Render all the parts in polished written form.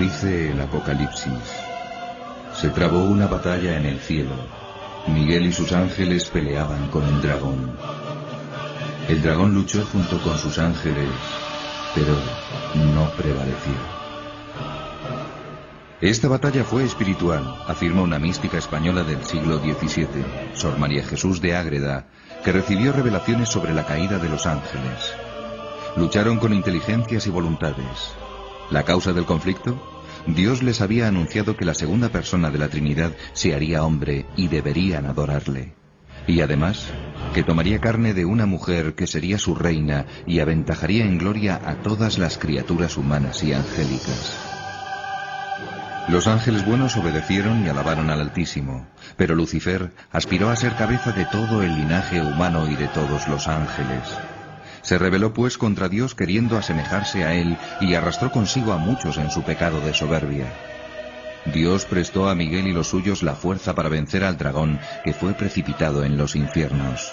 dice el Apocalipsis. Se trabó una batalla en el cielo. Miguel y sus ángeles peleaban con el dragón. El dragón luchó junto con sus ángeles, pero no prevaleció. Esta batalla fue espiritual, afirma una mística española del siglo XVII, Sor María Jesús de Ágreda, que recibió revelaciones sobre la caída de los ángeles. Lucharon con inteligencias y voluntades. ¿La causa del conflicto? Dios les había anunciado que la segunda persona de la Trinidad se haría hombre y deberían adorarle. Y además, que tomaría carne de una mujer que sería su reina y aventajaría en gloria a todas las criaturas humanas y angélicas. Los ángeles buenos obedecieron y alabaron al Altísimo, pero Lucifer aspiró a ser cabeza de todo el linaje humano y de todos los ángeles. Se rebeló pues contra Dios queriendo asemejarse a él y arrastró consigo a muchos en su pecado de soberbia. Dios prestó a Miguel y los suyos la fuerza para vencer al dragón, que fue precipitado en los infiernos.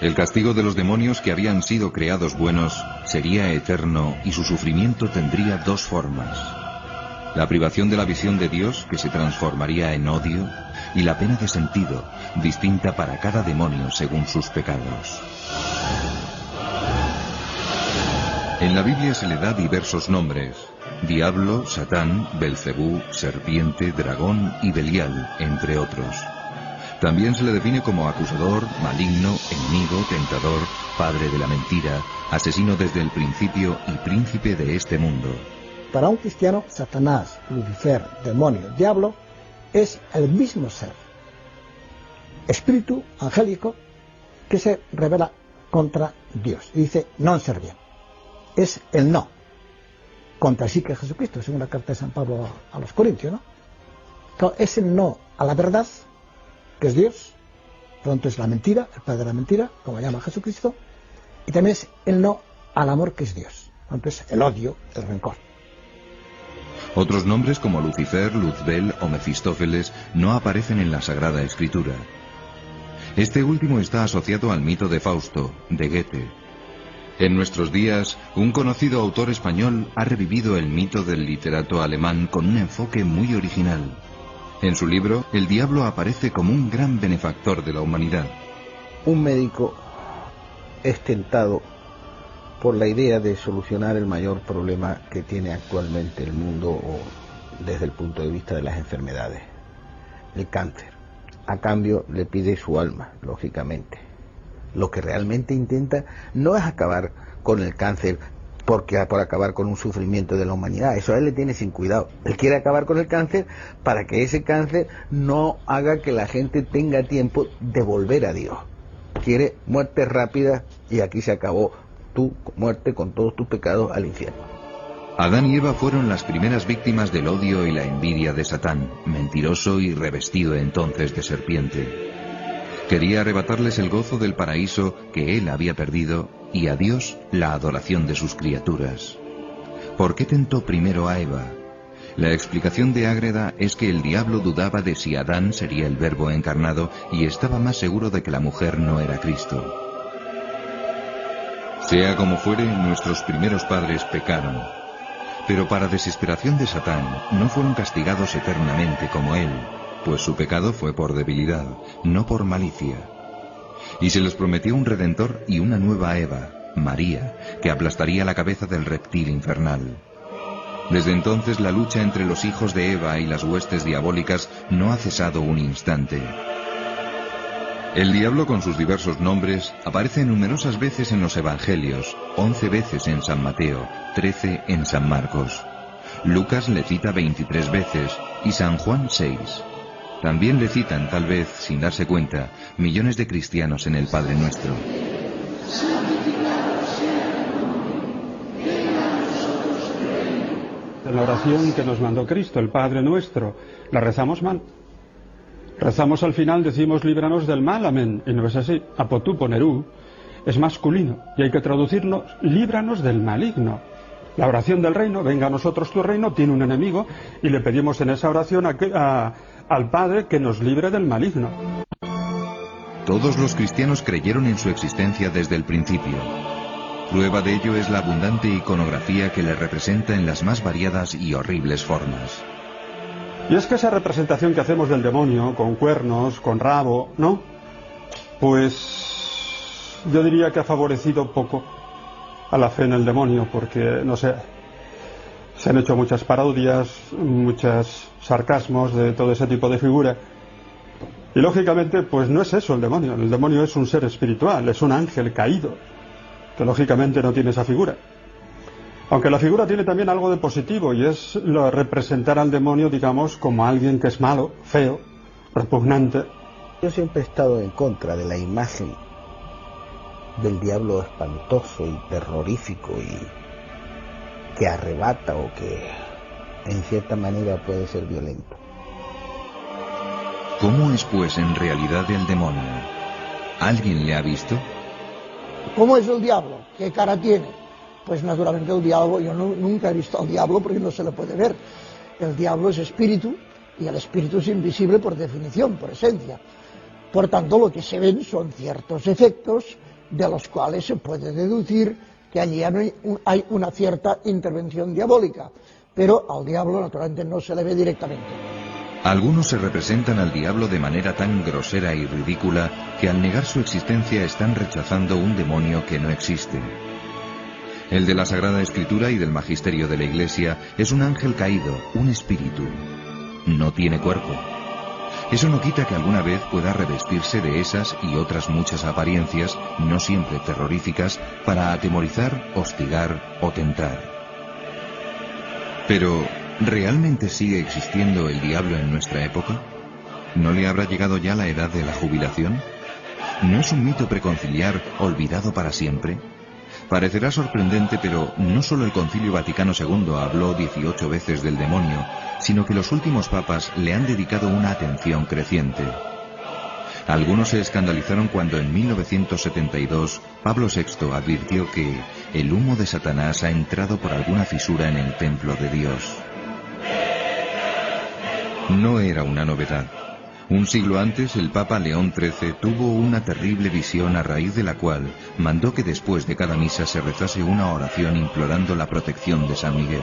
El castigo de los demonios que habían sido creados buenos sería eterno y su sufrimiento tendría dos formas: la privación de la visión de Dios, que se transformaría en odio, y la pena de sentido, distinta para cada demonio según sus pecados. En la Biblia se le da diversos nombres: diablo, Satán, Belcebú, serpiente, dragón y Belial, entre otros. También se le define como acusador, maligno, enemigo, tentador, padre de la mentira, asesino desde el principio y príncipe de este mundo. Para un cristiano, Satanás, Lucifer, demonio, diablo, es el mismo ser, espíritu angélico, que se rebela contra Dios y dice non serviam. Es el no contra sí que Jesucristo, según la carta de San Pablo a los Corintios, ¿no? Claro, es el no a la verdad, que es Dios, pronto es la mentira, el padre de la mentira, como llama Jesucristo, y también es el no al amor, que es Dios, pronto es el odio, el rencor. Otros nombres como Lucifer, Luzbel o Mefistófeles no aparecen en la Sagrada Escritura. Este último está asociado al mito de Fausto, de Goethe. En nuestros días, un conocido autor español ha revivido el mito del literato alemán con un enfoque muy original. En su libro, el diablo aparece como un gran benefactor de la humanidad. Un médico es tentado por la idea de solucionar el mayor problema que tiene actualmente el mundo, o desde el punto de vista de las enfermedades, el cáncer. A cambio le pide su alma, lógicamente. Lo que realmente intenta no es acabar con el cáncer por acabar con un sufrimiento de la humanidad. Eso a él le tiene sin cuidado. Él quiere acabar con el cáncer para que ese cáncer no haga que la gente tenga tiempo de volver a Dios. Quiere muerte rápida y aquí se acabó. Tu muerte con todos tus pecados al infierno. Adán y Eva fueron las primeras víctimas del odio y la envidia de Satán, mentiroso y revestido entonces de serpiente. Quería arrebatarles el gozo del paraíso que él había perdido y a Dios la adoración de sus criaturas. ¿Por qué tentó primero a Eva? La explicación de Ágreda es que el diablo dudaba de si Adán sería el Verbo encarnado y estaba más seguro de que la mujer no era Cristo. Sea como fuere, nuestros primeros padres pecaron. Pero para desesperación de Satán, no fueron castigados eternamente como él, pues su pecado fue por debilidad, no por malicia. Y se les prometió un redentor y una nueva Eva, María, que aplastaría la cabeza del reptil infernal. Desde entonces la lucha entre los hijos de Eva y las huestes diabólicas no ha cesado un instante. El diablo, con sus diversos nombres, aparece numerosas veces en los Evangelios, 11 veces en San Mateo, 13 en San Marcos. Lucas le cita 23 veces y San Juan 6. También le citan, tal vez sin darse cuenta, millones de cristianos en el Padre Nuestro. La oración que nos mandó Cristo, el Padre Nuestro, la rezamos mal. Rezamos al final, decimos líbranos del mal, amén, y no es así. Apotú ponerú es masculino y hay que traducirlo líbranos del maligno. La oración del reino, venga a nosotros tu reino, tiene un enemigo y le pedimos en esa oración al Padre que nos libre del maligno. Todos los cristianos creyeron en su existencia desde el principio. Prueba de ello es la abundante iconografía que le representa en las más variadas y horribles formas. Y es que esa representación que hacemos del demonio, con cuernos, con rabo, ¿no? Pues yo diría que ha favorecido poco a la fe en el demonio, porque, no sé, se han hecho muchas parodias, muchos sarcasmos de todo ese tipo de figura. Y lógicamente, pues no es eso el demonio es un ser espiritual, es un ángel caído, que lógicamente no tiene esa figura. Aunque la figura tiene también algo de positivo, y es representar al demonio, digamos, como alguien que es malo, feo, repugnante. Yo siempre he estado en contra de la imagen del diablo espantoso y terrorífico y que arrebata o que en cierta manera puede ser violento. ¿Cómo es pues en realidad el demonio? ¿Alguien le ha visto? ¿Cómo es el diablo? ¿Qué cara tiene? Pues naturalmente el diablo, yo nunca he visto al diablo porque no se le puede ver. El diablo es espíritu y el espíritu es invisible por definición, por esencia. Por tanto, lo que se ven son ciertos efectos de los cuales se puede deducir que allí hay una cierta intervención diabólica, pero al diablo naturalmente no se le ve directamente. Algunos se representan al diablo de manera tan grosera y ridícula que al negar su existencia están rechazando un demonio que no existe. El de la Sagrada Escritura y del Magisterio de la Iglesia es un ángel caído, un espíritu. No tiene cuerpo. Eso no quita que alguna vez pueda revestirse de esas y otras muchas apariencias, no siempre terroríficas, para atemorizar, hostigar o tentar. Pero, ¿realmente sigue existiendo el diablo en nuestra época? ¿No le habrá llegado ya la edad de la jubilación? ¿No es un mito preconciliar olvidado para siempre? Parecerá sorprendente, pero no solo el Concilio Vaticano II habló 18 veces del demonio, sino que los últimos papas le han dedicado una atención creciente. Algunos se escandalizaron cuando en 1972 Pablo VI advirtió que el humo de Satanás ha entrado por alguna fisura en el templo de Dios. No era una novedad. Un siglo antes, el Papa León XIII tuvo una terrible visión a raíz de la cual mandó que después de cada misa se rezase una oración implorando la protección de San Miguel.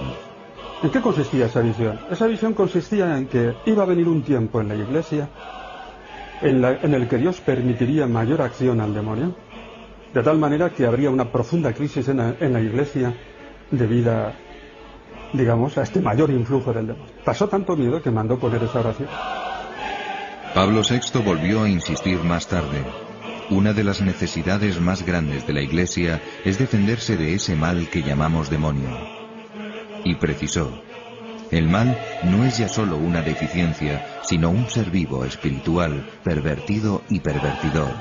¿En qué consistía esa visión? Esa visión consistía en que iba a venir un tiempo en la Iglesia en el que Dios permitiría mayor acción al demonio, de tal manera que habría una profunda crisis en la Iglesia debido, digamos, a este mayor influjo del demonio. Pasó tanto miedo que mandó poner esa oración. Pablo VI volvió a insistir más tarde. Una de las necesidades más grandes de la Iglesia es defenderse de ese mal que llamamos demonio. Y precisó: el mal no es ya solo una deficiencia, sino un ser vivo, espiritual, pervertido y pervertidor.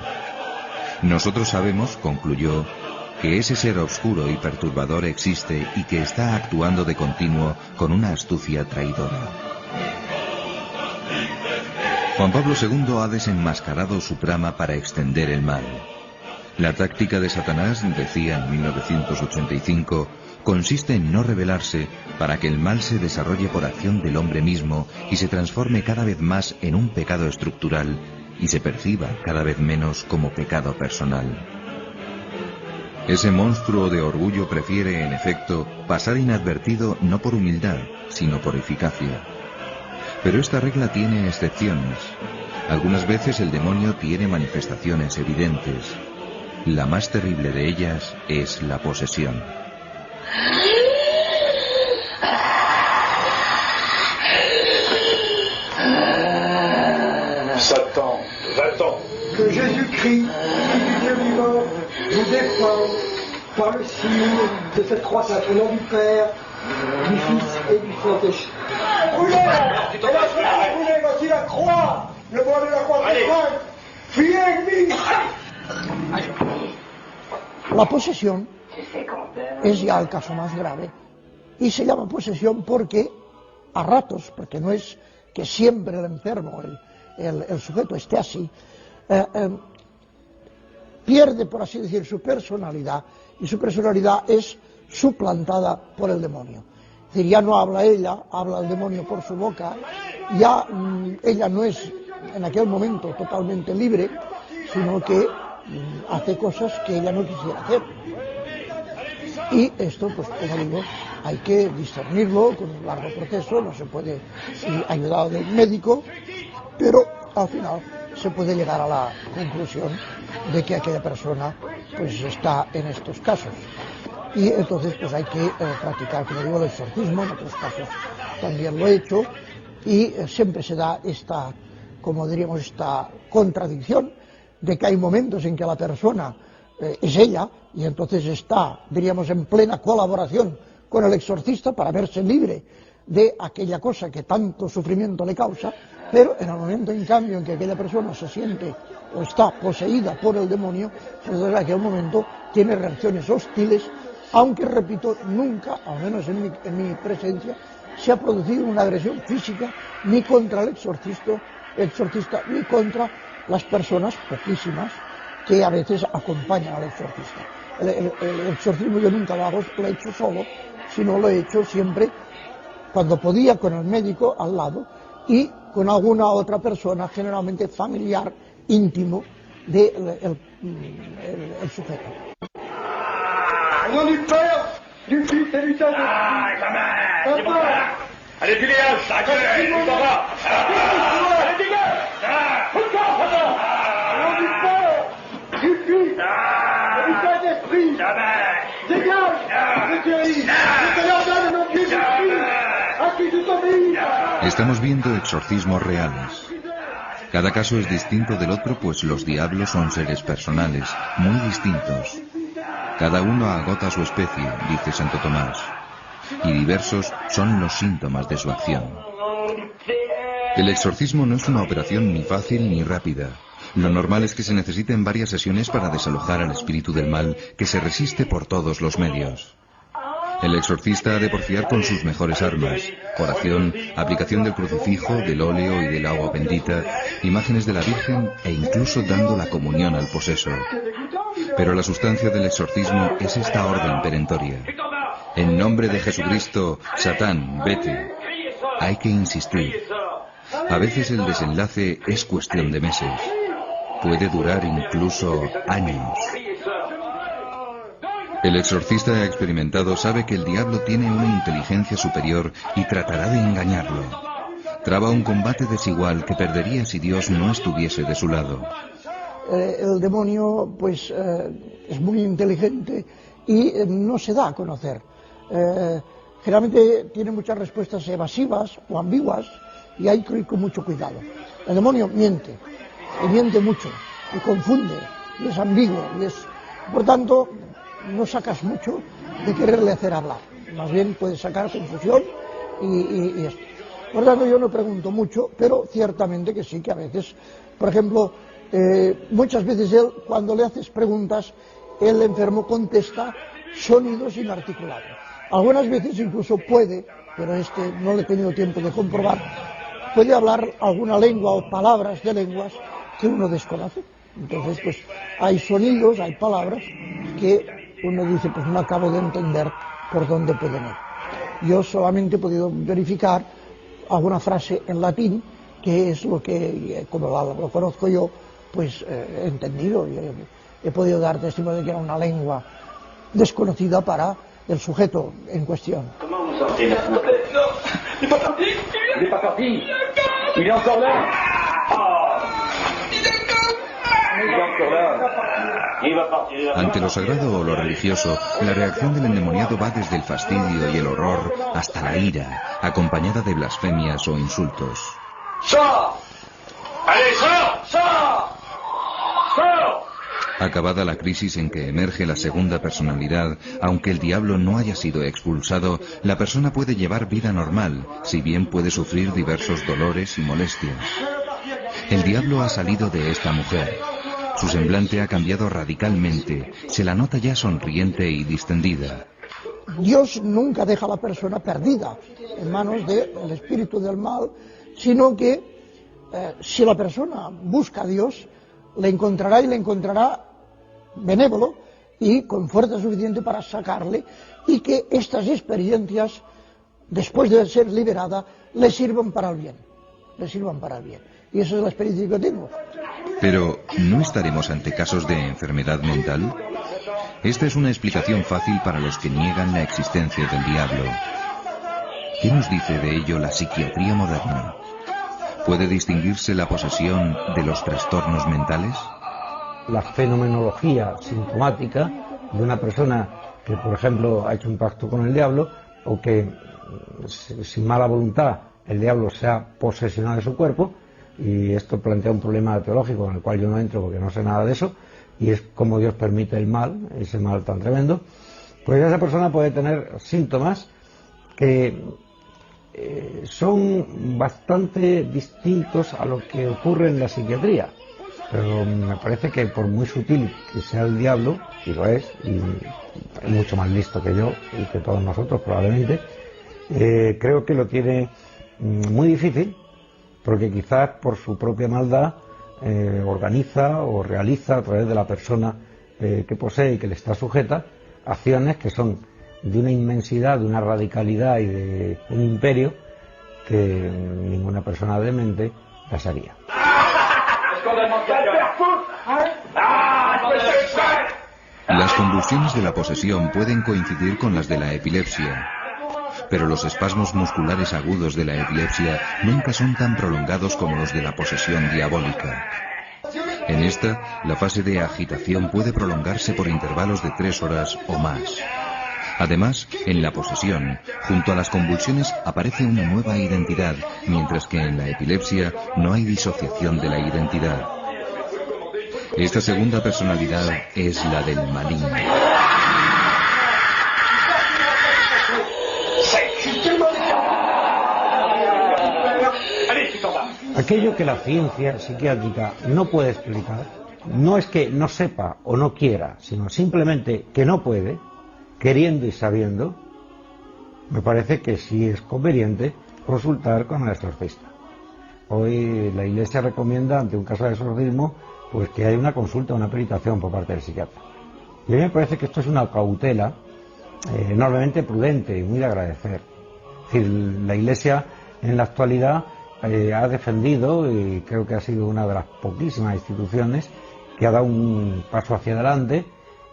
Nosotros sabemos, concluyó, que ese ser oscuro y perturbador existe y que está actuando de continuo con una astucia traidora. Juan Pablo II ha desenmascarado su trama para extender el mal. La táctica de Satanás, decía en 1985, consiste en no rebelarse para que el mal se desarrolle por acción del hombre mismo y se transforme cada vez más en un pecado estructural y se perciba cada vez menos como pecado personal. Ese monstruo de orgullo prefiere, en efecto, pasar inadvertido no por humildad, sino por eficacia. Pero esta regla tiene excepciones. Algunas veces el demonio tiene manifestaciones evidentes. La más terrible de ellas es la posesión. Satan, va-t'en. Que Jésus-Christ, Fils du Dieu vivant, vous défende par le signe de cette croix sainte, au nom du Père, du Fils et du Saint-Esprit. Brûlez! Et la croix, brûlez, voici la croix! Le bois de la croix sainte! Fuyez, ennemi! La posesión es ya el caso más grave y se llama posesión porque a ratos, porque no es que siempre el enfermo, el sujeto esté así, pierde, por así decir, su personalidad, y su personalidad es suplantada por el demonio. Es decir, ya no habla ella, habla el demonio por su boca, ya ella no es en aquel momento totalmente libre, sino que hace cosas que ella no quisiera hacer. Y esto, pues como digo, hay que discernirlo con un largo proceso, no se puede ir ayudado del médico, pero al final se puede llegar a la conclusión de que aquella persona pues está en estos casos. Y entonces pues hay que practicar, como digo, el exorcismo. En otros casos también lo he hecho, y siempre se da esta, como diríamos, esta contradicción de que hay momentos en que la persona es ella, y entonces está, diríamos, en plena colaboración con el exorcista para verse libre de aquella cosa que tanto sufrimiento le causa, pero en el momento, en cambio, en que aquella persona se siente o está poseída por el demonio, entonces en aquel momento tiene reacciones hostiles, aunque, repito, nunca, al menos en mi presencia, se ha producido una agresión física ni contra el exorcista ni contra las personas, poquísimas, que a veces acompañan al exorcista. El exorcismo yo nunca lo he hecho solo, sino lo he hecho siempre cuando podía con el médico al lado y con alguna otra persona, generalmente familiar, íntimo del sujeto. Au nom du Père, du Fils et du Saint-Esprit. Allez, tu dégage, ça gueule, tu t'en vas. Allez, dégage. Au nom du Père, du Fils et du Saint-Esprit. Dégage, je t'éris. Je te l'ordonne au nom de Jésus-Christ, à qui tu t'obéis. Estamos viendo exorcismos reales. Cada caso es distinto del otro, pues los diablos son seres personales, muy distintos. Cada uno agota su especie, dice Santo Tomás, y diversos son los síntomas de su acción. El exorcismo no es una operación ni fácil ni rápida. Lo normal es que se necesiten varias sesiones para desalojar al espíritu del mal, que se resiste por todos los medios. El exorcista ha de porfiar con sus mejores armas: oración, aplicación del crucifijo, del óleo y del agua bendita, imágenes de la Virgen e incluso dando la comunión al poseso. Pero la sustancia del exorcismo es esta orden perentoria: en nombre de Jesucristo, Satán, vete. Hay que insistir. A veces el desenlace es cuestión de meses. Puede durar incluso años. El exorcista experimentado sabe que el diablo tiene una inteligencia superior y tratará de engañarlo. Traba un combate desigual que perdería si Dios no estuviese de su lado. El demonio pues es muy inteligente y no se da a conocer. Generalmente tiene muchas respuestas evasivas o ambiguas y hay que ir con mucho cuidado. El demonio miente, y miente mucho, y confunde, y es ambiguo, por tanto no sacas mucho de quererle hacer hablar. Más bien puedes sacar confusión y esto. Por tanto yo no pregunto mucho, pero ciertamente que sí, que a veces, por ejemplo, muchas veces cuando le haces preguntas, el enfermo contesta sonidos inarticulados. Algunas veces incluso puede, pero no le he tenido tiempo de comprobar, puede hablar alguna lengua o palabras de lenguas que uno desconoce. Entonces, pues hay sonidos, hay palabras que uno dice, pues no acabo de entender por dónde pueden ir. Yo solamente he podido verificar alguna frase en latín, que es lo que, como lo conozco yo, pues he entendido y he podido dar testimonio de que era una lengua desconocida para el sujeto en cuestión. Comment vous sentez maintenant? Non, il n'est pas parti. Il n'est pas parti. Il est encore là. Il est encore là. Il va partir. Ante lo sagrado o lo religioso, la reacción del endemoniado va desde el fastidio y el horror hasta la ira, acompañada de blasfemias o insultos. Sors! Allez, sors! Sors! Sors! Acabada la crisis en que emerge la segunda personalidad, aunque el diablo no haya sido expulsado, la persona puede llevar vida normal, si bien puede sufrir diversos dolores y molestias. El diablo ha salido de esta mujer. Su semblante ha cambiado radicalmente, se la nota ya sonriente y distendida. Dios nunca deja a la persona perdida en manos del espíritu del mal, sino que si la persona busca a Dios, le encontrará y le encontrará benévolo y con fuerza suficiente para sacarle, y que estas experiencias, después de ser liberada, le sirvan para el bien. Le sirvan para el bien. Y esa es la experiencia que tengo. Pero, ¿no estaremos ante casos de enfermedad mental? Esta es una explicación fácil para los que niegan la existencia del diablo. ¿Qué nos dice de ello la psiquiatría moderna? ¿Puede distinguirse la posesión de los trastornos mentales? La fenomenología sintomática de una persona que, por ejemplo, ha hecho un pacto con el diablo, o que sin mala voluntad el diablo se ha posesionado de su cuerpo, y esto plantea un problema teológico en el cual yo no entro porque no sé nada de eso, y es cómo Dios permite el mal, ese mal tan tremendo. Pues esa persona puede tener síntomas que son bastante distintos a lo que ocurre en la psiquiatría, pero me parece que por muy sutil que sea el diablo, y lo es, y es mucho más listo que yo y que todos nosotros probablemente, creo que lo tiene muy difícil, porque quizás por su propia maldad organiza o realiza a través de la persona que posee y que le está sujeta acciones que son de una inmensidad, de una radicalidad y de un imperio que ninguna persona demente las haría. Las convulsiones de la posesión pueden coincidir con las de la epilepsia, pero los espasmos musculares agudos de la epilepsia nunca son tan prolongados como los de la posesión diabólica. En esta, la fase de agitación puede prolongarse por intervalos de 3 horas o más. Además, en la posesión, junto a las convulsiones aparece una nueva identidad, mientras que en la epilepsia no hay disociación de la identidad. Esta segunda personalidad es la del maligno. Aquello que la ciencia psiquiátrica no puede explicar, no es que no sepa o no quiera, sino simplemente que no puede, queriendo y sabiendo, me parece que sí es conveniente consultar con el exorcista. Hoy la Iglesia recomienda, ante un caso de exorcismo, pues que haya una consulta, una peritación por parte del psiquiatra. Y a mí me parece que esto es una cautela enormemente prudente y muy de agradecer. Es decir, la Iglesia en la actualidad ha defendido, y creo que ha sido una de las poquísimas instituciones que ha dado un paso hacia adelante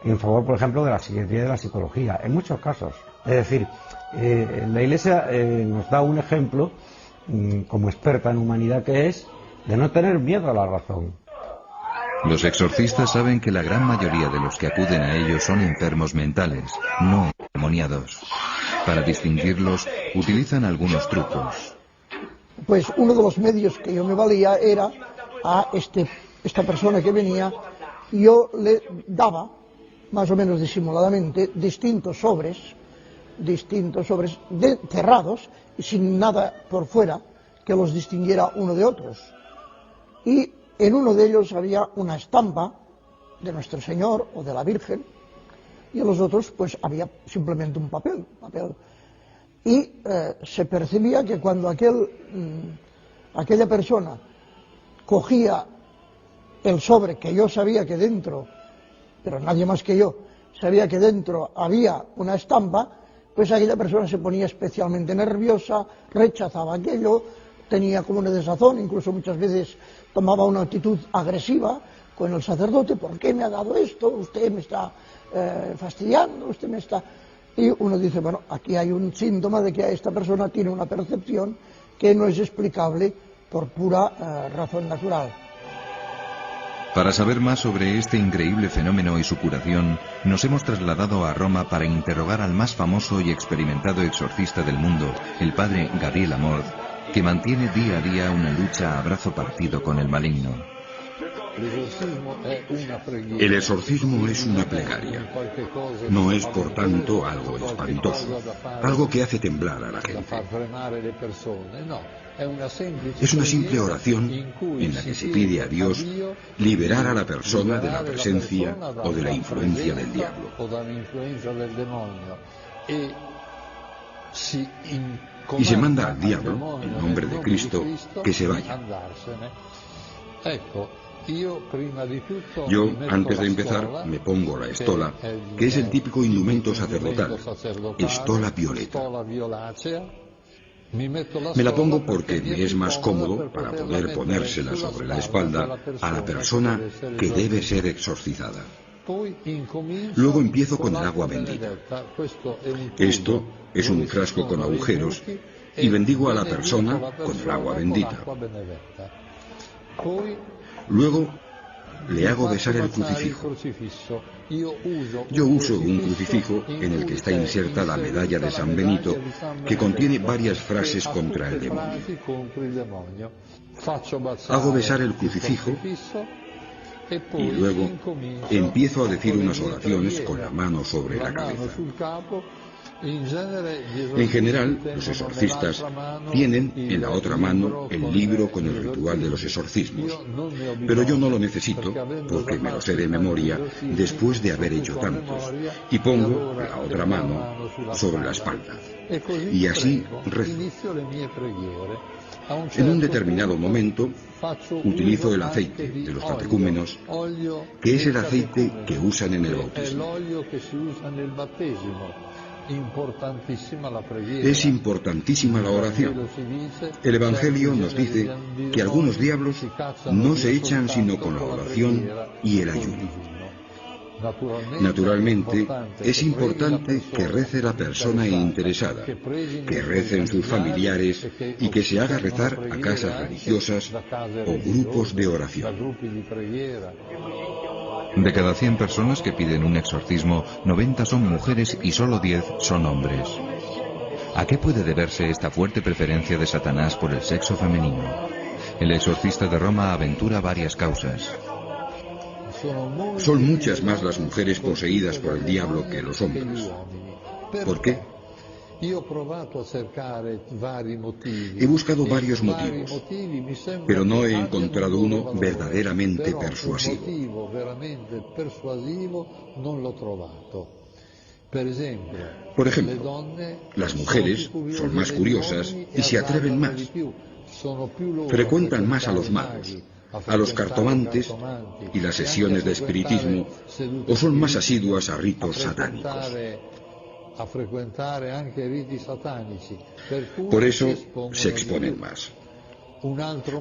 en favor, por ejemplo, de la psiquiatría y de la psicología, en muchos casos. Es decir, la Iglesia nos da un ejemplo, como experta en humanidad que es, de no tener miedo a la razón. Los exorcistas saben que la gran mayoría de los que acuden a ellos son enfermos mentales, no endemoniados. Para distinguirlos, utilizan algunos trucos. Pues uno de los medios que yo me valía era a esta persona que venía, yo le daba, más o menos disimuladamente, distintos sobres cerrados y sin nada por fuera que los distinguiera uno de otros. Y en uno de ellos había una estampa de Nuestro Señor o de la Virgen, y en los otros pues había simplemente un papel. Y se percibía que cuando aquella persona cogía el sobre, que yo sabía que dentro, pero nadie más que yo, sabía que dentro había una estampa, pues aquella persona se ponía especialmente nerviosa, rechazaba aquello, tenía como una desazón, incluso muchas veces tomaba una actitud agresiva con el sacerdote. ¿Por qué me ha dado esto? Usted me está fastidiando, usted me está... Y uno dice, bueno, aquí hay un síntoma de que esta persona tiene una percepción que no es explicable por pura razón natural. Para saber más sobre este increíble fenómeno y su curación, nos hemos trasladado a Roma para interrogar al más famoso y experimentado exorcista del mundo, el padre Gabriel Amorth, que mantiene día a día una lucha a brazo partido con el maligno. El exorcismo es una plegaria. No es, por tanto, algo espantoso, algo que hace temblar a la gente. Es una simple oración en la que se pide a Dios liberar a la persona de la presencia o de la influencia del diablo. Y se manda al diablo, en nombre de Cristo, que se vaya. Yo, antes de empezar, me pongo la estola, que es el típico indumento sacerdotal, estola violeta. Me la pongo porque me es más cómodo para poder ponérsela sobre la espalda a la persona que debe ser exorcizada. Luego empiezo con el agua bendita. Esto es un frasco con agujeros y bendigo a la persona con el agua bendita. Luego le hago besar el crucifijo. Yo uso un crucifijo en el que está inserta la medalla de San Benito, que contiene varias frases contra el demonio. Hago besar el crucifijo y luego empiezo a decir unas oraciones con la mano sobre la cabeza. En general, los exorcistas tienen en la otra mano el libro con el ritual de los exorcismos, pero yo no lo necesito porque me lo sé de memoria después de haber hecho tantos, y pongo la otra mano sobre la espalda. Y así rezo. En un determinado momento utilizo el aceite de los catecúmenos, que es el aceite que usan en el bautismo. Es importantísima la oración. El Evangelio nos dice que algunos diablos no se echan sino con la oración y el ayuno. Naturalmente, es importante que rece la persona interesada, que recen sus familiares y que se haga rezar a casas religiosas o grupos de oración. De cada 100 personas que piden un exorcismo, 90 son mujeres y solo 10 son hombres. ¿A qué puede deberse esta fuerte preferencia de Satanás por el sexo femenino? El exorcista de Roma aventura varias causas. Son muchas más las mujeres poseídas por el diablo que los hombres. ¿Por qué? He buscado varios motivos, pero no he encontrado uno verdaderamente persuasivo. Por ejemplo, las mujeres son más curiosas y se atreven más. Frecuentan más a los magos, a los cartomantes y las sesiones de espiritismo, o son más asiduas a ritos satánicos. Por eso se exponen más.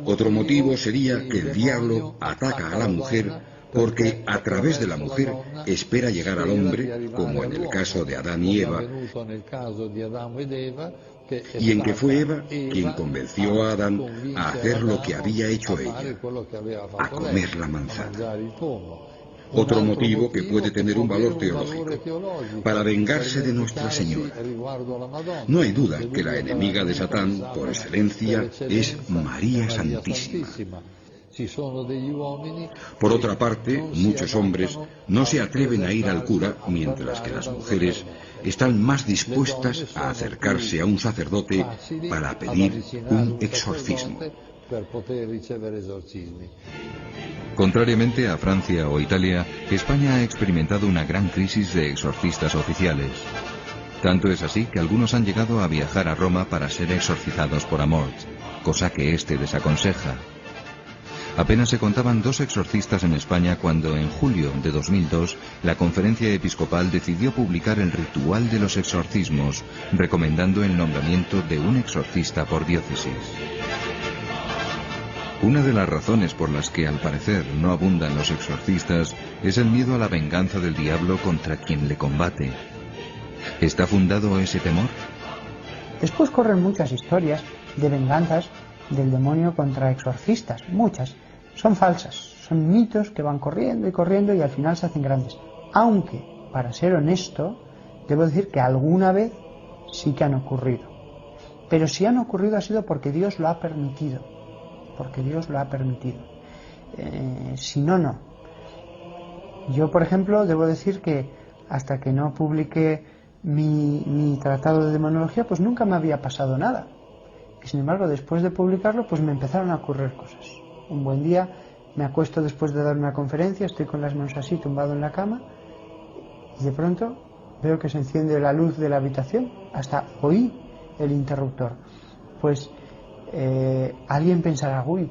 Otro motivo sería que el diablo ataca a la mujer porque a través de la mujer espera llegar al hombre, como en el caso de Adán y Eva, y en que fue Eva quien convenció a Adán a hacer lo que había hecho ella, a comer la manzana. Otro motivo que puede tener un valor teológico, para vengarse de Nuestra Señora. No hay duda que la enemiga de Satán, por excelencia, es María Santísima. Por otra parte, muchos hombres no se atreven a ir al cura, mientras que las mujeres están más dispuestas a acercarse a un sacerdote para pedir un exorcismo. Contrariamente a Francia o Italia, España ha experimentado una gran crisis de exorcistas oficiales. Tanto es así que algunos han llegado a viajar a Roma para ser exorcizados por Amort, cosa que éste desaconseja. Apenas se contaban 2 exorcistas en España cuando en julio de 2002 la Conferencia Episcopal decidió publicar el ritual de los exorcismos, recomendando el nombramiento de un exorcista por diócesis. Una de las razones por las que al parecer no abundan los exorcistas es el miedo a la venganza del diablo contra quien le combate. ¿Está fundado ese temor? Después corren muchas historias de venganzas del demonio contra exorcistas, muchas. Son falsas, son mitos que van corriendo y corriendo y al final se hacen grandes. Aunque, para ser honesto, debo decir que alguna vez sí que han ocurrido. Pero si han ocurrido ha sido porque Dios lo ha permitido. Porque Dios lo ha permitido. Si no, no. Yo, por ejemplo, debo decir que hasta que no publiqué mi tratado de demonología, pues nunca me había pasado nada. Y sin embargo, después de publicarlo, pues me empezaron a ocurrir cosas. Un buen día me acuesto después de dar una conferencia, estoy con las manos así, tumbado en la cama, y de pronto veo que se enciende la luz de la habitación, hasta oí el interruptor. Pues alguien pensará, uy,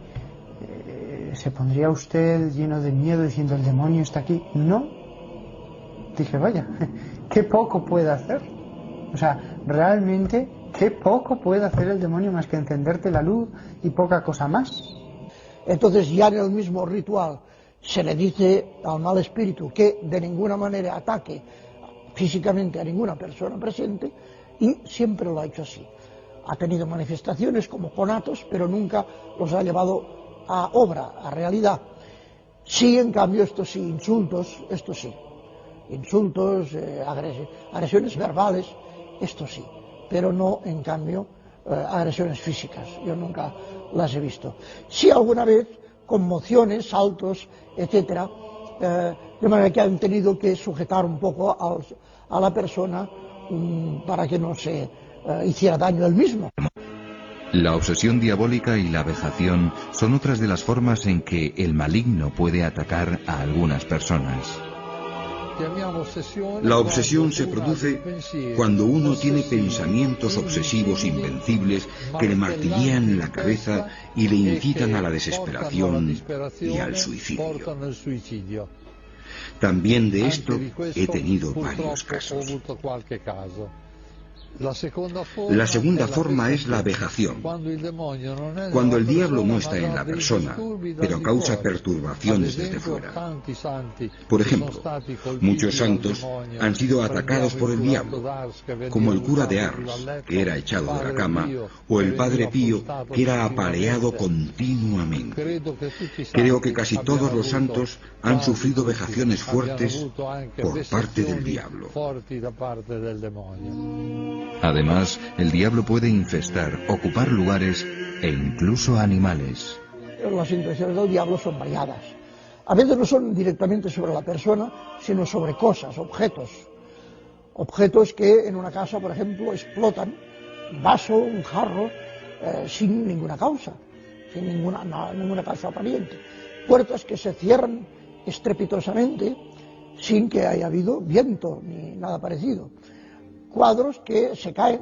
¿se pondría usted lleno de miedo diciendo el demonio está aquí? No. Dije, vaya, qué poco puede hacer. O sea, realmente, qué poco puede hacer el demonio más que encenderte la luz y poca cosa más. Entonces ya en el mismo ritual se le dice al mal espíritu que de ninguna manera ataque físicamente a ninguna persona presente, y siempre lo ha hecho así. Ha tenido manifestaciones como conatos, pero nunca los ha llevado a obra, a realidad. Sí, en cambio, esto sí, insultos, esto sí. Insultos, agresiones verbales, esto sí. Pero no, en cambio, agresiones físicas. Yo nunca las he visto. Sí, alguna vez, conmociones, saltos, etcétera, de manera que han tenido que sujetar un poco a la persona para que no se hiciera daño él mismo. La obsesión diabólica y la vejación son otras de las formas en que el maligno puede atacar a algunas personas. La obsesión se produce cuando uno tiene pensamientos obsesivos invencibles que le martillean la cabeza y le incitan a la desesperación y al suicidio. También de esto he tenido varios casos. La segunda forma es la vejación, cuando el diablo no está en la persona, pero causa perturbaciones desde fuera. Por ejemplo, muchos santos han sido atacados por el diablo, como el cura de Ars, que era echado de la cama, o el padre Pío, que era apaleado continuamente. Creo que casi todos los santos han sufrido vejaciones fuertes por parte del diablo. Además, el diablo puede infestar, ocupar lugares e incluso animales. Las intenciones del diablo son variadas. A veces no son directamente sobre la persona, sino sobre cosas, objetos. Objetos que en una casa, por ejemplo, explotan, un vaso, un jarro, sin ninguna causa, sin ninguna causa aparente. Puertas que se cierran estrepitosamente sin que haya habido viento ni nada parecido. Cuadros que se caen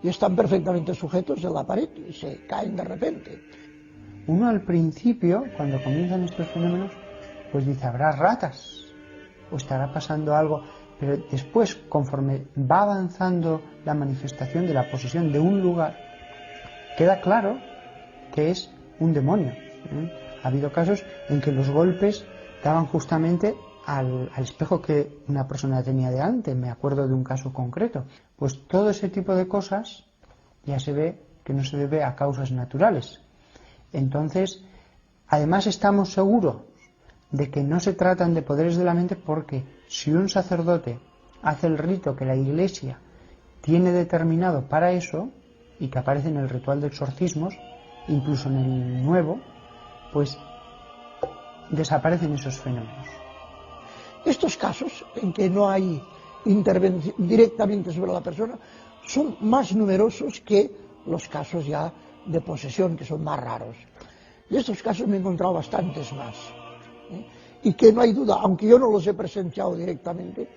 y están perfectamente sujetos en la pared y se caen de repente. Uno al principio, cuando comienzan estos fenómenos, pues dice, habrá ratas o estará pasando algo, pero después, conforme va avanzando la manifestación de la posesión de un lugar, queda claro que es un demonio. Ha habido casos en que los golpes daban justamente al espejo que una persona tenía delante. Me acuerdo de un caso concreto. Pues todo ese tipo de cosas ya se ve que no se debe a causas naturales. Entonces, además estamos seguros de que no se tratan de poderes de la mente, porque si un sacerdote hace el rito que la Iglesia tiene determinado para eso, y que aparece en el ritual de exorcismos, incluso en el nuevo, pues desaparecen esos fenómenos. Estos casos en que no hay intervención directamente sobre la persona son más numerosos que los casos ya de posesión, que son más raros. De estos casos me he encontrado bastantes más. Y que no hay duda, aunque yo no los he presenciado directamente,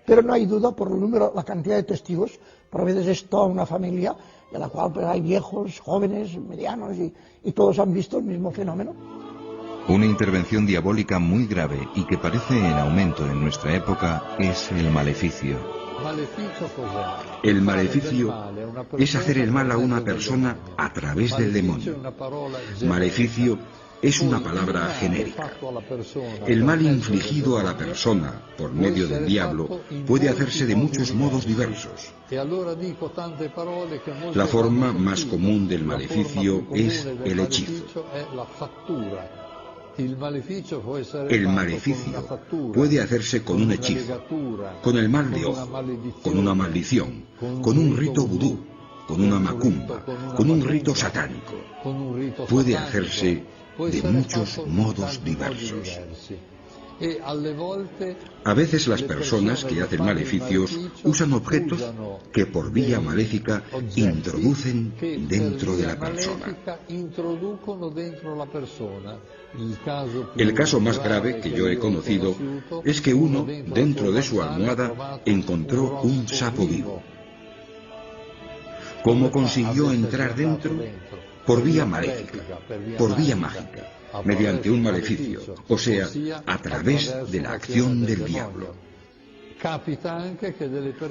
pero no hay duda por el número, la cantidad de testigos. Por veces es toda una familia de la cual pues, hay viejos, jóvenes, medianos y todos han visto el mismo fenómeno. Una intervención diabólica muy grave y que parece en aumento en nuestra época es el maleficio. El maleficio es hacer el mal a una persona a través del demonio. Maleficio es una palabra genérica. El mal infligido a la persona por medio del diablo puede hacerse de muchos modos diversos. La forma más común del maleficio es el hechizo. El maleficio puede hacerse con un hechizo, con el mal de ojo, con una maldición, con un rito vudú, con una macumba, con un rito satánico. Puede hacerse de muchos modos diversos. A veces las personas que hacen maleficios usan objetos que por vía maléfica introducen dentro de la persona. El caso más grave que yo he conocido es que uno, dentro de su almohada, encontró un sapo vivo. ¿Cómo consiguió entrar dentro? Por vía maléfica, por vía mágica, mediante un maleficio, o sea, a través de la acción del diablo.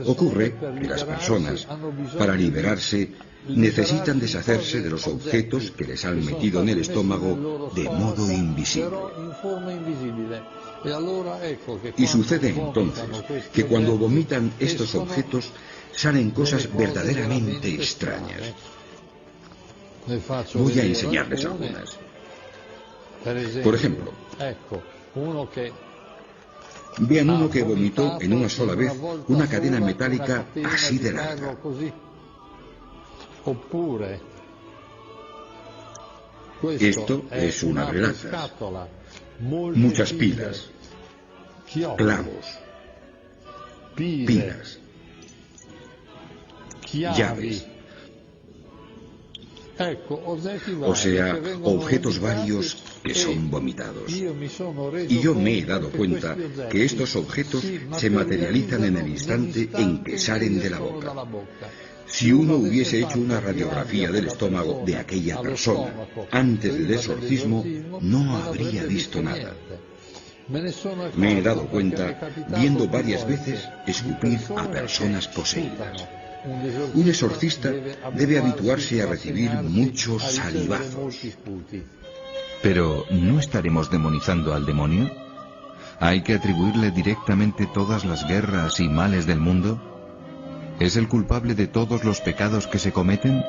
Ocurre que las personas, para liberarse, necesitan deshacerse de los objetos que les han metido en el estómago de modo invisible. Y sucede entonces que cuando vomitan estos objetos salen cosas verdaderamente extrañas. Voy a enseñarles algunas. Por ejemplo, vean uno que vomitó en una sola vez una cadena metálica así de larga. Esto es una de latas, muchas pilas, clavos, pilas, llaves, o sea, objetos varios que son vomitados. Y yo me he dado cuenta que estos objetos se materializan en el instante en que salen de la boca. Si uno hubiese hecho una radiografía del estómago de aquella persona antes del exorcismo, no habría visto nada. Me he dado cuenta viendo varias veces escupir a personas poseídas. Un exorcista debe habituarse a recibir muchos salivazos. Pero, ¿no estaremos demonizando al demonio? ¿Hay que atribuirle directamente todas las guerras y males del mundo? ¿Es el culpable de todos los pecados que se cometen?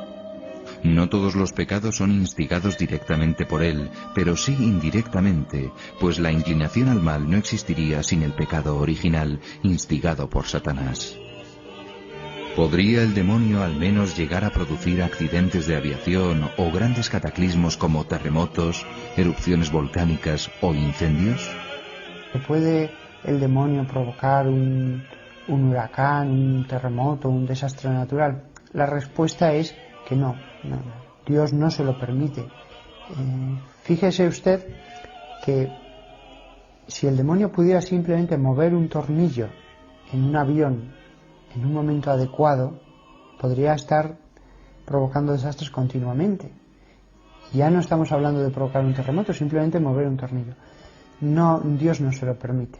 No todos los pecados son instigados directamente por él, pero sí indirectamente, pues la inclinación al mal no existiría sin el pecado original, instigado por Satanás. ¿Podría el demonio al menos llegar a producir accidentes de aviación o grandes cataclismos como terremotos, erupciones volcánicas o incendios? ¿Puede el demonio provocar un huracán, un terremoto, un desastre natural? La respuesta es que no. Dios no se lo permite. Fíjese usted que si el demonio pudiera simplemente mover un tornillo en un avión en un momento adecuado, podría estar provocando desastres continuamente. Ya no estamos hablando de provocar un terremoto, simplemente mover un tornillo. No, Dios no se lo permite.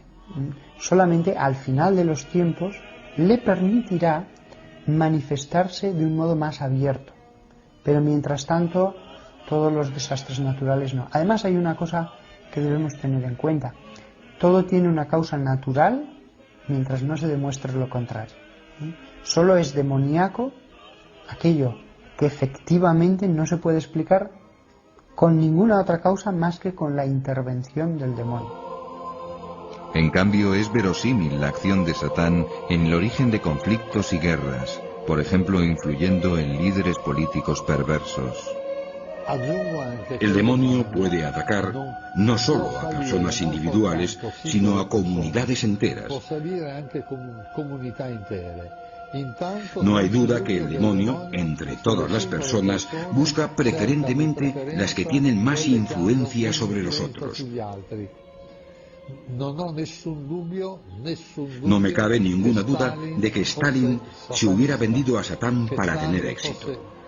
Solamente al final de los tiempos le permitirá manifestarse de un modo más abierto. Pero mientras tanto, todos los desastres naturales no. Además hay una cosa que debemos tener en cuenta. Todo tiene una causa natural mientras no se demuestre lo contrario. Solo es demoníaco aquello que efectivamente no se puede explicar con ninguna otra causa más que con la intervención del demonio. En cambio, es verosímil la acción de Satán en el origen de conflictos y guerras, por ejemplo, influyendo en líderes políticos perversos. El demonio puede atacar no solo a personas individuales, sino a comunidades enteras. No hay duda que el demonio, entre todas las personas, busca preferentemente las que tienen más influencia sobre los otros. No me cabe ninguna duda de que Stalin se hubiera vendido a Satán para tener éxito.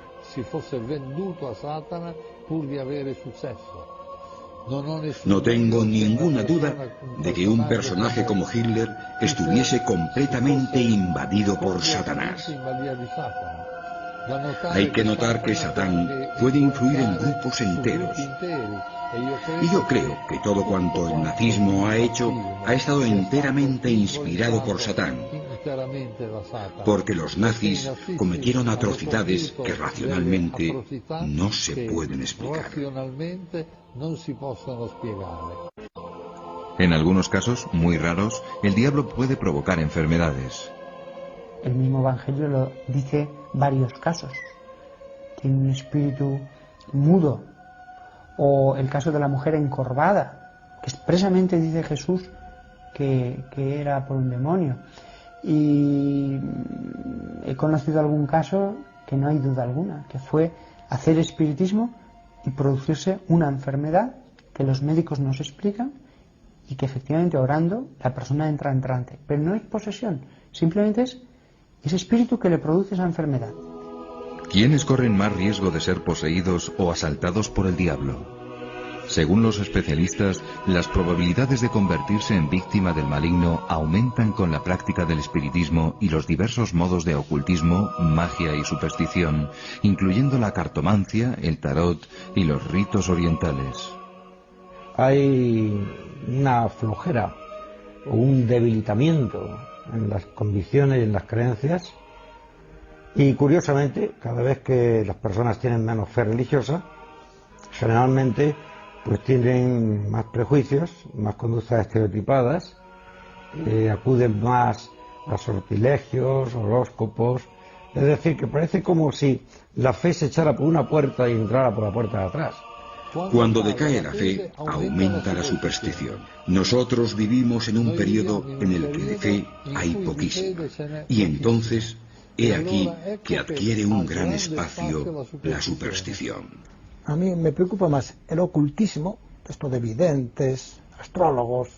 No tengo ninguna duda de que un personaje como Hitler estuviese completamente invadido por Satanás. Hay que notar que Satán puede influir en grupos enteros. Y yo creo que todo cuanto el nazismo ha hecho ha estado enteramente inspirado por Satán, porque los nazis cometieron atrocidades que racionalmente no se pueden explicar. En algunos casos, muy raros, el diablo puede provocar enfermedades. El mismo Evangelio lo dice varios casos. Tiene un espíritu mudo. O el caso de la mujer encorvada, que expresamente dice Jesús que era por un demonio. Y he conocido algún caso que no hay duda alguna, que fue hacer espiritismo y producirse una enfermedad que los médicos nos explican y que efectivamente orando la persona entra en trance. Pero no es posesión, simplemente es ese espíritu que le produce esa enfermedad. ¿Quiénes corren más riesgo de ser poseídos o asaltados por el diablo? Según los especialistas, las probabilidades de convertirse en víctima del maligno aumentan con la práctica del espiritismo y los diversos modos de ocultismo, magia y superstición, incluyendo la cartomancia, el tarot y los ritos orientales. Hay una flojera o un debilitamiento en las convicciones y en las creencias, y curiosamente, cada vez que las personas tienen menos fe religiosa, generalmente pues tienen más prejuicios, más conductas estereotipadas, acuden más a sortilegios, horóscopos. Es decir, que parece como si la fe se echara por una puerta y entrara por la puerta de atrás. Cuando decae la fe, aumenta la superstición. Nosotros vivimos en un periodo en el que de fe hay poquísima. Y entonces, he aquí que adquiere un gran espacio la superstición. A mí me preocupa más el ocultismo, esto de videntes, astrólogos,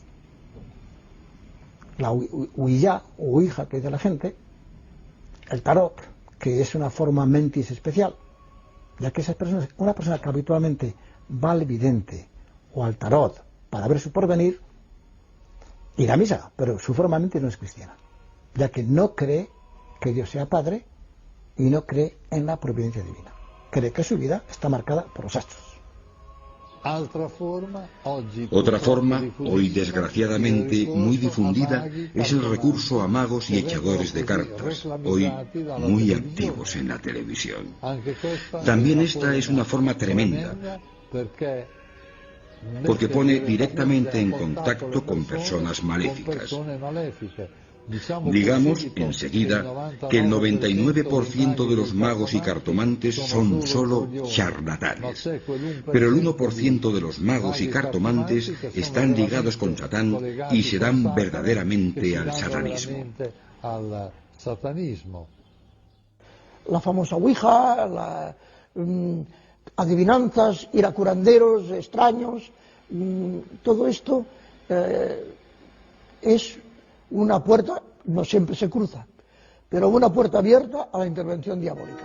la Ouija o Ouija que dice la gente, el tarot, que es una forma mentis especial, ya que esas personas, una persona que habitualmente va al vidente o al tarot para ver su porvenir, irá a misa, pero su forma mentis no es cristiana, ya que no cree que Dios sea Padre y no cree en la providencia divina. Cree que su vida está marcada por los astros. Otra forma, hoy desgraciadamente muy difundida, es el recurso a magos y echadores de cartas, hoy muy activos en la televisión. También esta es una forma tremenda, porque pone directamente en contacto con personas maléficas. Digamos enseguida que el 99% de los magos y cartomantes son solo charlatanes, pero el 1% de los magos y cartomantes están ligados con Satán y se dan verdaderamente al satanismo. La famosa Ouija, adivinanzas, ir a curanderos extraños, todo esto es una puerta, no siempre se cruza, pero una puerta abierta a la intervención diabólica.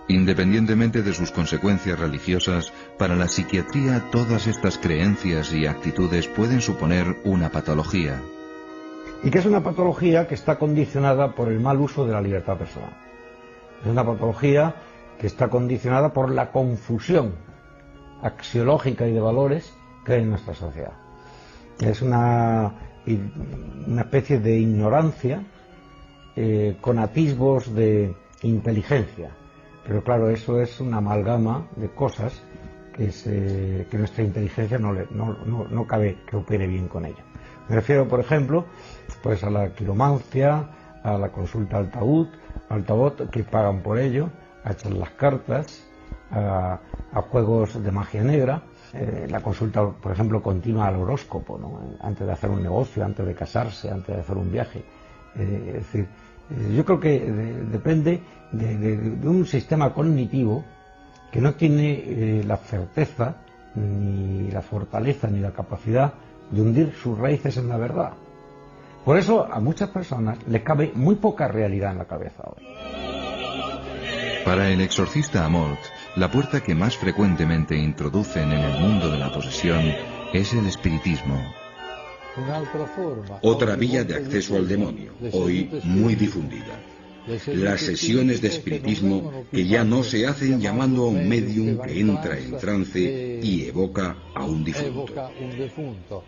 Independientemente de sus consecuencias religiosas, para la psiquiatría todas estas creencias y actitudes pueden suponer una patología. Y que es una patología que está condicionada por el mal uso de la libertad personal. Es una patología que está condicionada por la confusión axiológica y de valores que hay en nuestra sociedad. Es una especie de ignorancia con atisbos de inteligencia, pero claro, eso es una amalgama de cosas que nuestra inteligencia no cabe que opere bien con ello. Me refiero, por ejemplo, pues a la quiromancia, a la consulta al tarot, que pagan por ello, a echar las cartas, a juegos de magia negra. La consulta, por ejemplo, continua al horóscopo, ¿no? Antes de hacer un negocio, antes de casarse, antes de hacer un viaje. Es decir, yo creo que depende de un sistema cognitivo que no tiene la certeza, ni la fortaleza, ni la capacidad de hundir sus raíces en la verdad. Por eso a muchas personas les cabe muy poca realidad en la cabeza hoy. Para el exorcista Amorth, la puerta que más frecuentemente introducen en el mundo de la posesión es el espiritismo. Otra vía de acceso al demonio, hoy muy difundida. Las sesiones de espiritismo que ya no se hacen llamando a un medium que entra en trance y evoca a un difunto.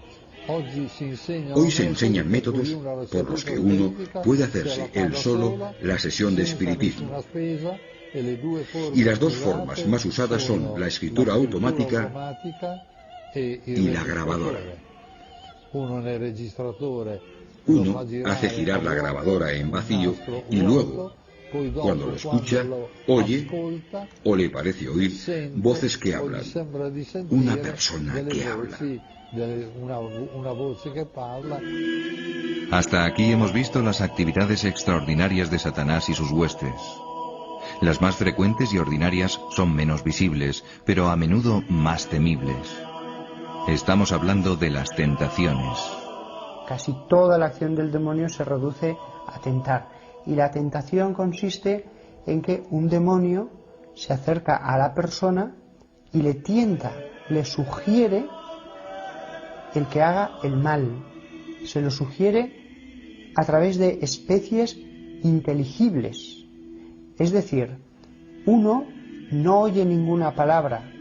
Hoy se enseñan métodos por los que uno puede hacerse él solo la sesión de espiritismo. Y las dos formas más usadas son la escritura automática y la grabadora. Uno hace girar la grabadora en vacío y luego, cuando lo escucha, oye o le parece oír voces que hablan. Una persona que habla. Hasta aquí hemos visto las actividades extraordinarias de Satanás y sus huestes. Las más frecuentes y ordinarias son menos visibles, pero a menudo más temibles. Estamos hablando de las tentaciones. Casi toda la acción del demonio se reduce a tentar. Y la tentación consiste en que un demonio se acerca a la persona y le tienta le sugiere el que haga el mal. Se lo sugiere a través de especies inteligibles. Es decir, uno no oye ninguna palabra,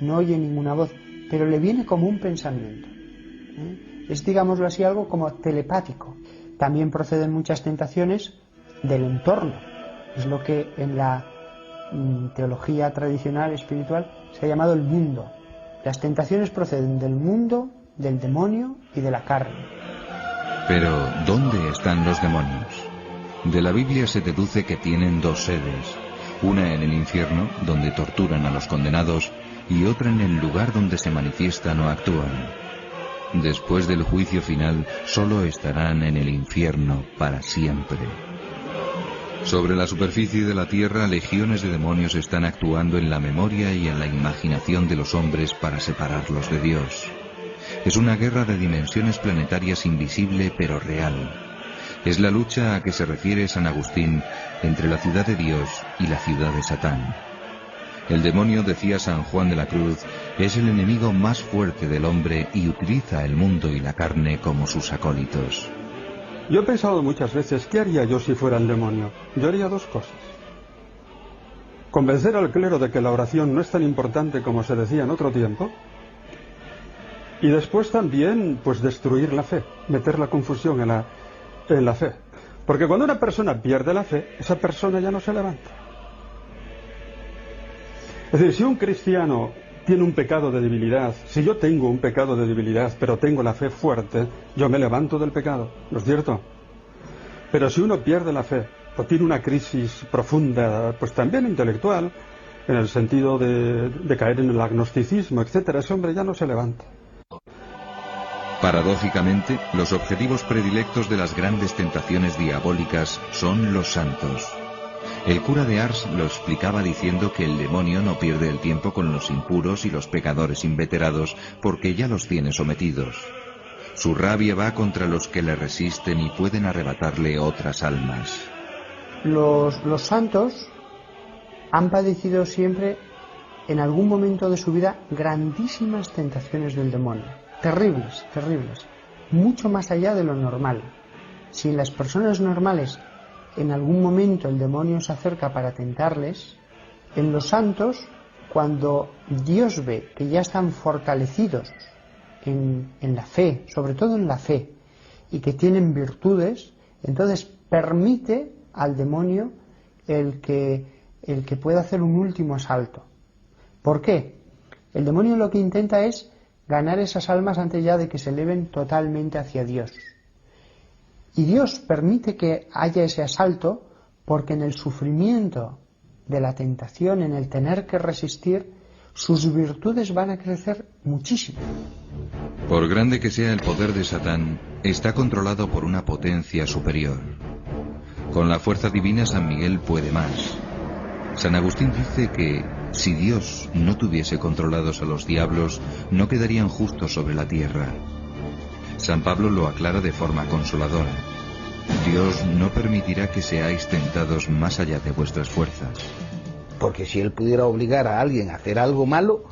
no oye ninguna voz, pero le viene como un pensamiento. Es, digámoslo así, algo como telepático. También proceden muchas tentaciones del entorno. Es lo que en la teología tradicional espiritual se ha llamado el mundo. Las tentaciones proceden del mundo, del demonio y de la carne. Pero, ¿dónde están los demonios? De la Biblia se deduce que tienen dos sedes, una en el infierno, donde torturan a los condenados, y otra en el lugar donde se manifiestan o actúan. Después del juicio final, solo estarán en el infierno para siempre. Sobre la superficie de la tierra, legiones de demonios están actuando en la memoria y en la imaginación de los hombres para separarlos de Dios. Es una guerra de dimensiones planetarias invisible pero real. Es la lucha a que se refiere San Agustín entre la ciudad de Dios y la ciudad de Satán. El demonio, decía San Juan de la Cruz, es el enemigo más fuerte del hombre y utiliza el mundo y la carne como sus acólitos. Yo he pensado muchas veces, ¿qué haría yo si fuera el demonio? Yo haría dos cosas. Convencer al clero de que la oración no es tan importante como se decía en otro tiempo. Y después también, pues, destruir la fe, meter la confusión en la fe. Porque cuando una persona pierde la fe, esa persona ya no se levanta. Es decir, si un cristiano tiene un pecado de debilidad, si yo tengo un pecado de debilidad, pero tengo la fe fuerte, yo me levanto del pecado, ¿no es cierto? Pero si uno pierde la fe, o tiene una crisis profunda, pues también intelectual, en el sentido de caer en el agnosticismo, etcétera, ese hombre ya no se levanta. Paradójicamente, los objetivos predilectos de las grandes tentaciones diabólicas son los santos. El cura de Ars lo explicaba diciendo que el demonio no pierde el tiempo con los impuros y los pecadores inveterados porque ya los tiene sometidos. Su rabia va contra los que le resisten y pueden arrebatarle otras almas. Los santos han padecido siempre, en algún momento de su vida, grandísimas tentaciones del demonio. Terribles, terribles. Mucho más allá de lo normal. Si las personas normales en algún momento el demonio se acerca para tentarles, en los santos, cuando Dios ve que ya están fortalecidos en la fe, sobre todo en la fe, y que tienen virtudes, entonces permite al demonio el que pueda hacer un último asalto. ¿Por qué? El demonio lo que intenta es ganar esas almas antes ya de que se eleven totalmente hacia Dios. Y Dios permite que haya ese asalto porque en el sufrimiento de la tentación, en el tener que resistir, sus virtudes van a crecer muchísimo. Por grande que sea el poder de Satán, está controlado por una potencia superior. Con la fuerza divina San Miguel puede más. San Agustín dice que si Dios no tuviese controlados a los diablos, no quedarían justos sobre la tierra. San Pablo lo aclara de forma consoladora. Dios no permitirá que seáis tentados más allá de vuestras fuerzas. Porque si Él pudiera obligar a alguien a hacer algo malo,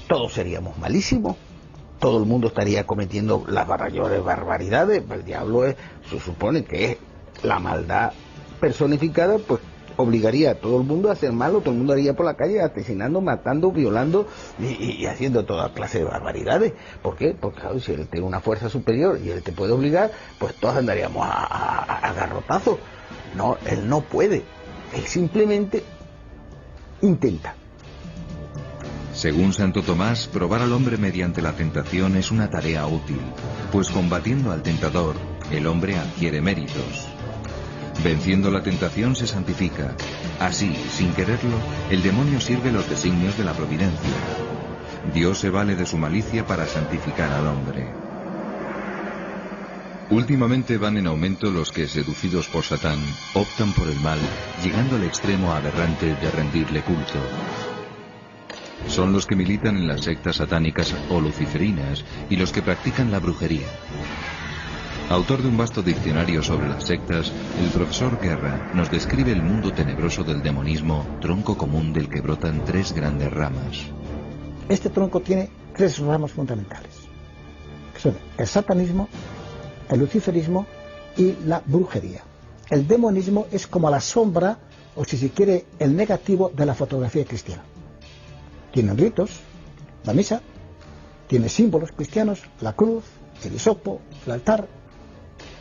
todos seríamos malísimos. Todo el mundo estaría cometiendo las mayores barbaridades. El diablo se supone que es la maldad personificada, pues obligaría a todo el mundo a hacer malo, todo el mundo haría por la calle asesinando, matando, violando y haciendo toda clase de barbaridades. ¿Por qué? Porque claro, si él tiene una fuerza superior y él te puede obligar, pues todos andaríamos a garrotazos. No, él no puede, él simplemente intenta. Según Santo Tomás, probar al hombre mediante la tentación es una tarea útil, pues combatiendo al tentador, el hombre adquiere méritos. Venciendo la tentación se santifica. Así, sin quererlo, el demonio sirve los designios de la providencia. Dios se vale de su malicia para santificar al hombre. Últimamente van en aumento los que, seducidos por Satán, optan por el mal, llegando al extremo aberrante de rendirle culto. Son los que militan en las sectas satánicas o luciferinas y los que practican la brujería. Autor de un vasto diccionario sobre las sectas, el profesor Guerra nos describe el mundo tenebroso del demonismo, tronco común del que brotan tres grandes ramas. Este tronco tiene 3 ramas fundamentales, que son el satanismo, el luciferismo y la brujería. El demonismo es como la sombra, o si se quiere, el negativo de la fotografía cristiana. Tienen ritos, la misa, tiene símbolos cristianos, la cruz, el hisopo, el altar,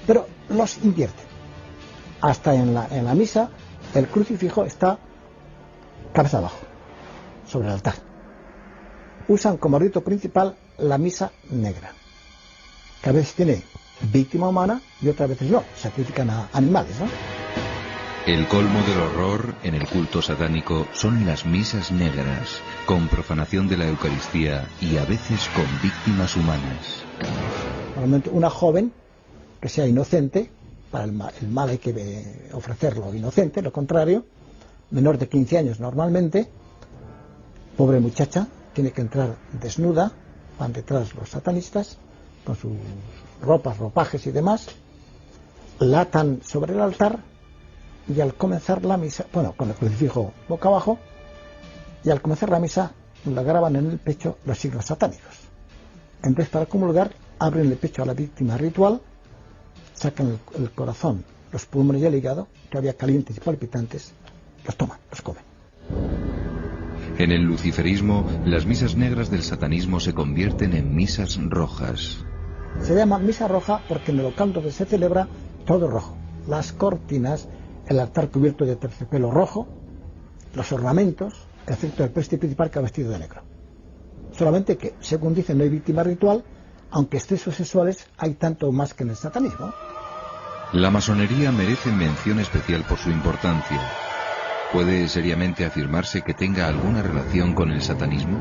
pero los invierten. Hasta en la misa el crucifijo está cabeza abajo, sobre el altar. Usan como rito principal la misa negra, que a veces tiene víctima humana y otras veces no, sacrifican a animales, ¿no? El colmo del horror en el culto satánico son las misas negras, con profanación de la Eucaristía y a veces con víctimas humanas. Normalmente una joven que sea inocente, para el mal hay que ofrecerlo inocente, lo contrario, menor de 15 años normalmente, pobre muchacha, tiene que entrar desnuda, van detrás los satanistas, con sus ropas, ropajes y demás, la atan sobre el altar, y al comenzar la misa, bueno, con el crucifijo boca abajo, y al comenzar la misa la graban en el pecho los signos satánicos. Entonces, para comulgar, abren el pecho a la víctima ritual, sacan el corazón, los pulmones y el hígado, todavía calientes y palpitantes, los toman, los comen. En el luciferismo, las misas negras del satanismo se convierten en misas rojas. Se llama misa roja porque en el local donde se celebra todo rojo. Las cortinas, el altar cubierto de terciopelo rojo, los ornamentos, excepto el preste principal que ha vestido de negro. Solamente que, según dicen, no hay víctima ritual, aunque excesos sexuales hay tanto más que en el satanismo. La masonería merece mención especial por su importancia. ¿Puede seriamente afirmarse que tenga alguna relación con el satanismo?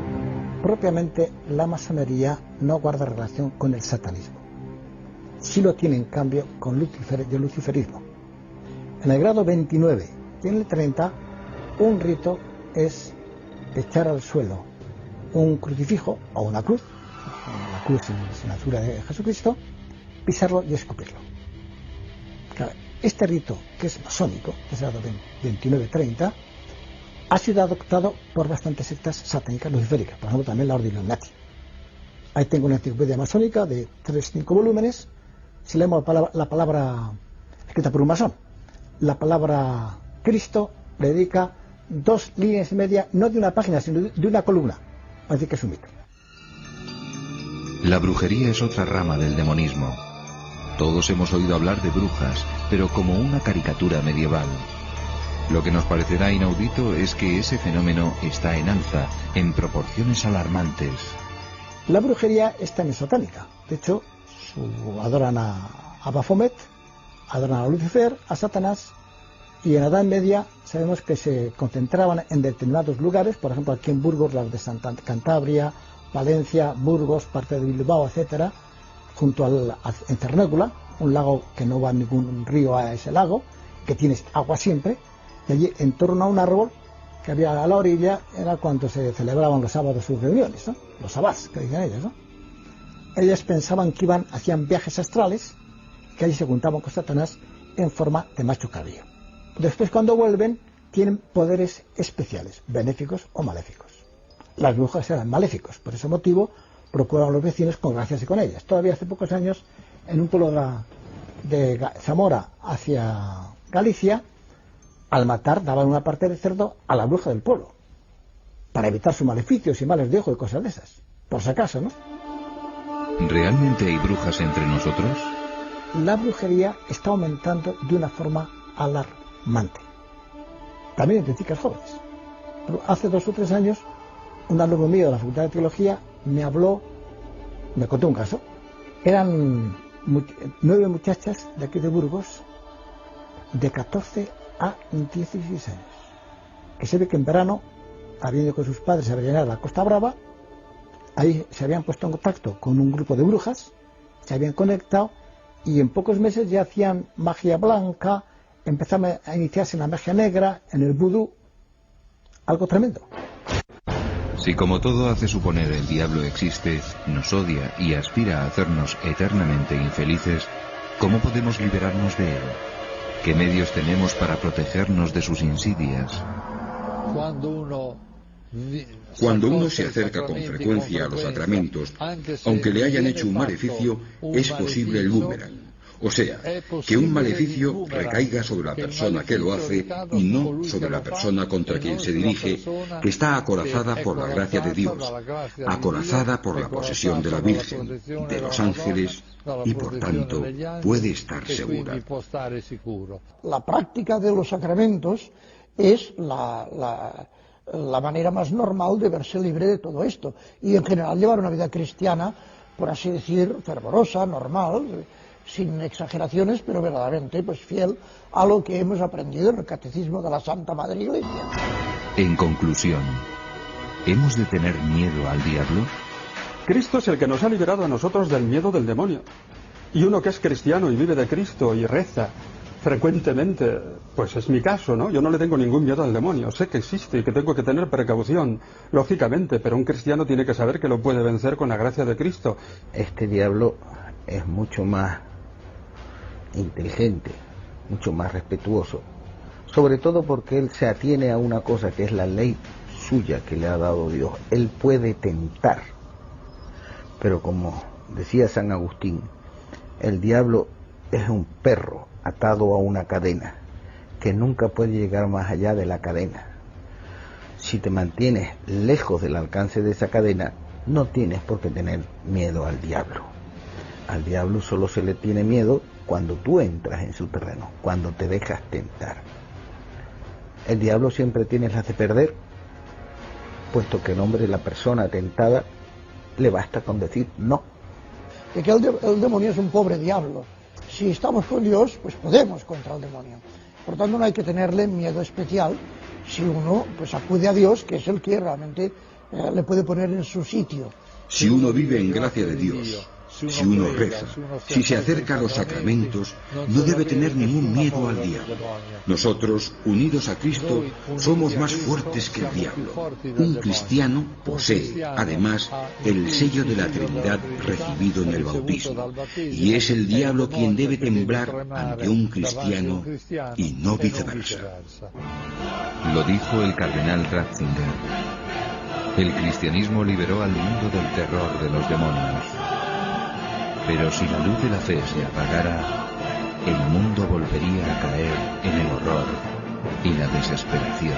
Propiamente, la masonería no guarda relación con el satanismo. Sí lo tiene, en cambio, con Lucifer y el luciferismo. En el grado 29 y en el 30, un rito es echar al suelo un crucifijo o una cruz, la cruz sin la figura de Jesucristo, pisarlo y escupirlo. Claro, este rito, que es masónico, que es el grado 29-30, ha sido adoptado por bastantes sectas satánicas luciféricas, por ejemplo también la Orden Illuminati. Ahí tengo una enciclopedia masónica de 3-5 volúmenes. Si leemos la palabra escrita por un masón, la palabra Cristo le dedica 2 líneas y media, no de una página, sino de una columna. Así que es un mito. La brujería es otra rama del demonismo. Todos hemos oído hablar de brujas, pero como una caricatura medieval. Lo que nos parecerá inaudito es que ese fenómeno está en alza, en proporciones alarmantes. La brujería es también satánica. De hecho, adoran a Baphomet, adoran a Lucifer, a Satanás, y en la Edad Media sabemos que se concentraban en determinados lugares, por ejemplo aquí en Burgos, las de Cantabria, Valencia, Burgos, parte de Bilbao, etcétera, junto en Cernégula, un lago que no va ningún río a ese lago, que tiene agua siempre, y allí en torno a un árbol que había a la orilla era cuando se celebraban los sábados sus reuniones, ¿no? Los sabbats, que dicen ellos, ¿no? Ellas pensaban que hacían viajes astrales, que allí se juntaban con Satanás en forma de macho cabrío. Después, cuando vuelven, tienen poderes especiales, benéficos o maléficos. Las brujas eran maléficos, por ese motivo procuraban a los vecinos congraciarse con ellas. Todavía hace pocos años, en un pueblo de Zamora hacia Galicia, al matar daban una parte del cerdo a la bruja del pueblo, para evitar sus maleficios y males de ojo y cosas de esas, por si acaso, ¿no? ¿Realmente hay brujas entre nosotros? La brujería está aumentando de una forma alarmante, también entre chicas jóvenes. Pero hace 2 o 3 años, un alumno mío de la Facultad de Teología me contó un caso. Eran 9 muchachas de aquí de Burgos, de 14 a 16 años, que se ve que en verano, habiendo con sus padres a rellenar la Costa Brava, ahí se habían puesto en contacto con un grupo de brujas, se habían conectado y en pocos meses ya hacían magia blanca, empezaron a iniciarse en la magia negra, en el vudú, algo tremendo. Si como todo hace suponer el diablo existe, nos odia y aspira a hacernos eternamente infelices, ¿cómo podemos liberarnos de él? ¿Qué medios tenemos para protegernos de sus insidias? Cuando uno Cuando uno se acerca con frecuencia a los sacramentos, aunque le hayan hecho un maleficio, es posible el boomerang. O sea, que un maleficio recaiga sobre la persona que lo hace y no sobre la persona contra quien se dirige, que está acorazada por la gracia de Dios, acorazada por la posesión de la Virgen, de los ángeles, y por tanto puede estar segura. La práctica de los sacramentos es la manera más normal de verse libre de todo esto y en general llevar una vida cristiana, por así decir, fervorosa, normal, sin exageraciones, pero verdaderamente pues fiel a lo que hemos aprendido en el Catecismo de la Santa Madre Iglesia. En conclusión, ¿hemos de tener miedo al diablo? Cristo es el que nos ha liberado a nosotros del miedo del demonio. Y uno que es cristiano y vive de Cristo y reza frecuentemente, pues es mi caso, ¿no? Yo no le tengo ningún miedo al demonio. Sé que existe y que tengo que tener precaución, lógicamente, pero un cristiano tiene que saber que lo puede vencer con la gracia de Cristo. Este diablo es mucho más inteligente, mucho más respetuoso, sobre todo porque él se atiene a una cosa que es la ley suya que le ha dado Dios. Él puede tentar, pero como decía San Agustín, el diablo es un perro atado a una cadena que nunca puede llegar más allá de la cadena. Si te mantienes lejos del alcance de esa cadena, no tienes por qué tener miedo al diablo. Al diablo solo se le tiene miedo cuando tú entras en su terreno, cuando te dejas tentar. El diablo siempre tiene las de perder, puesto que el hombre, la persona tentada, le basta con decir no. De que el demonio es un pobre diablo. Si estamos con Dios, pues podemos contra el demonio. Por tanto, no hay que tenerle miedo especial si uno pues acude a Dios, que es el que realmente le puede poner en su sitio. Si uno vive en gracia de Dios, si uno reza, si se acerca a los sacramentos, no debe tener ningún miedo al diablo. Nosotros, unidos a Cristo, somos más fuertes que el diablo. Un cristiano posee, además, el sello de la Trinidad recibido en el bautismo, y es el diablo quien debe temblar ante un cristiano y no viceversa. Lo dijo el cardenal Ratzinger. El cristianismo liberó al mundo del terror de los demonios. Pero si la luz de la fe se apagara, el mundo volvería a caer en el horror y la desesperación.